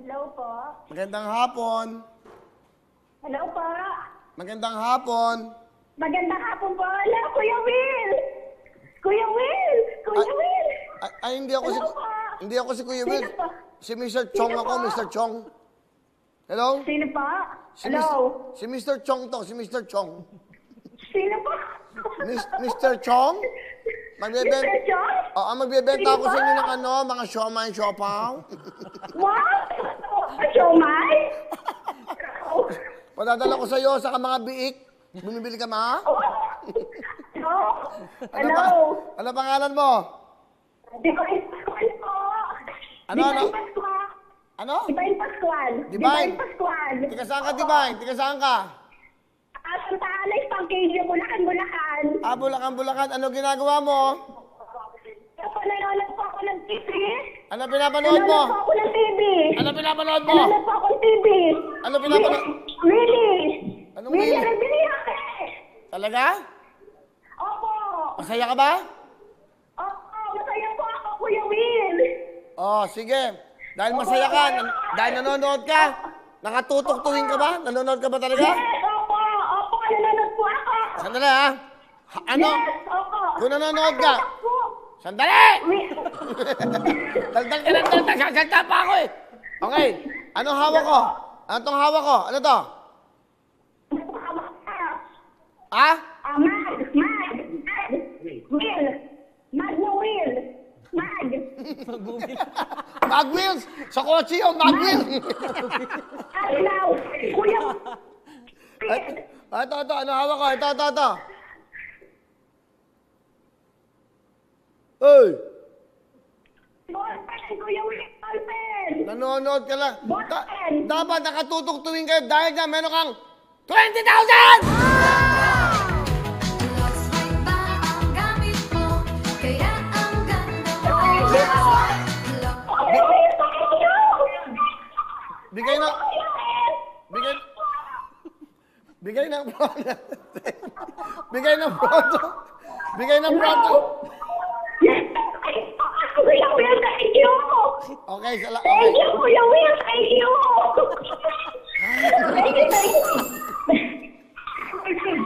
Hello po. Magandang hapon. Hello po. Magandang hapon. Magandang hapon po. Hello, Kuya Will. Kuya Will. Kuya Will. Ay, hindi ako Hello si... po. Hindi ako si Kuya Will. Sino po? Si Mr. Chong Sino ako, po? Mr. Chong. Hello? Sino po? Si Hello. Si Mr. Chong to, si Mr. Chong. Sino po? Mr. Chong? Magbebenta. Mr. John? Oo, magbebenta Sino ako ba? sa inyo ng ano, mga siomay, siopaw. What? Siomay? Padadala ko sa iyo sa mga biik. Bumibili ka ma? Hello. Ano Hello. Ano pangalan mo? Divine Pascual po. Ano? Divine Pascual. Ano? Divine Pascual. Divine? Pascual. Tiga saan ka, Divine? Tiga saan ka? Santa Ana, Pangkilyo, Bulacan, Bulacan. Ah, Bulacan, Bulacan. Ano ginagawa mo? Nanonood po ako ng TV. Ano pinapanood mo? Nanonood po ako ng TV. Ano pinapanood mo? Nanonood po ako ng TV. Ano pinapanood? Really? Anong Really? Willie? Nagbiniyake. Talaga? Opo. Masaya ka ba? Opo, masaya po ako, Kuya Will. Oh, sige. Dahil masaya ka, dahil nanonood ka, nakatutok-tuwing ka ba? Nanonood ka ba talaga? Yes, opo. Opo, nanonood po ako. Sandali ha. Ano? Yes, opo. Kung nanonood ka. Opo. Sandali! Dagdag ka ng dagdag. Sasalta pa ako eh. Okay. Anong hawak ko? Ano tong hawak ko? Ano to? Ha? Will. Mag na Will. Mag. Mag wheels! Sa kotse yun, mag wheels! Now, Kuya. Ito. Ano hawak ko? Ito. Hey! Ballpen, Kuya Will. Ballpen. Nanonood ka lang. Ballpen. Dapat nakatutok-tuwing kayo dahil dyan meron kang 20,000! Looks like ba ang gamit mo? Kaya ang ganda mo. Kuya Will, thank you. Bigay ng... Bigay ng pronto. Bigay ng pronto. Bigay ng pronto. Kuya Will, thank you. Okay, Thank you, Kuya Will. Thank you. Thank you.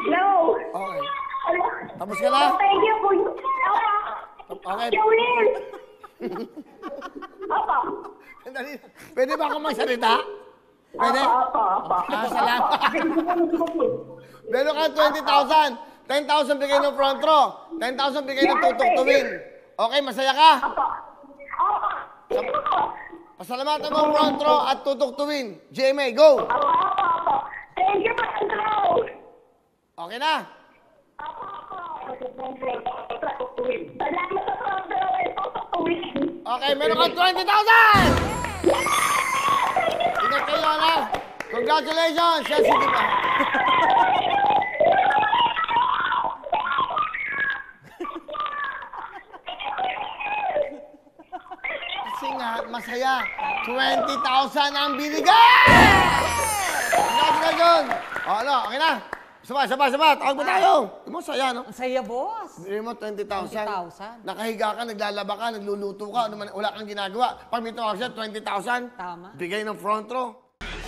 No. Okay. Tapos ka na? Thank you, Kuya. Okay. Kuya Will. Opo. Sandali. Pwede ba ako magsalita? Pwede? Opo. Ah, salamat. Meron kang 20,000. 10,000 bigay ng front row. 10,000 bigay ng tutok-tuwing. Okay, masaya ka? Opo. Pasalamatan mo ang front row at tutok-tuwing. GMA, go! Opo. Thank you, Pastor. Okay na? Salamat sa Pastor. Okay, meron kang 20,000! Ingat kayo, na. Congratulations! Siya si Diba. Kasi nga, masaya. 20,000 ang binigay! Congratulations! O, ano, okay na? Sabay. Tawag mo tayo. Di mo, saya, no? Ang saya, boss. Bili mo 20,000. 20,000. Nakahiga ka, naglalaba ka, nagluluto ka, ano man, wala kang ginagawa. Pag may tawag siya, 20,000. Tama. Bigay ng front row.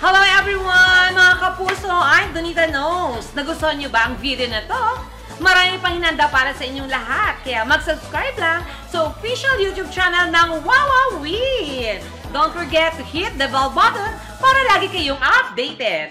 Hello everyone! Mga kapuso, I'm Donita Knows. Nagustuhan niyo ba ang video na to? Marami pang hinanda para sa inyong lahat. Kaya mag-subscribe lang sa official YouTube channel ng Wowowin. Don't forget to hit the bell button para lagi kayong updated.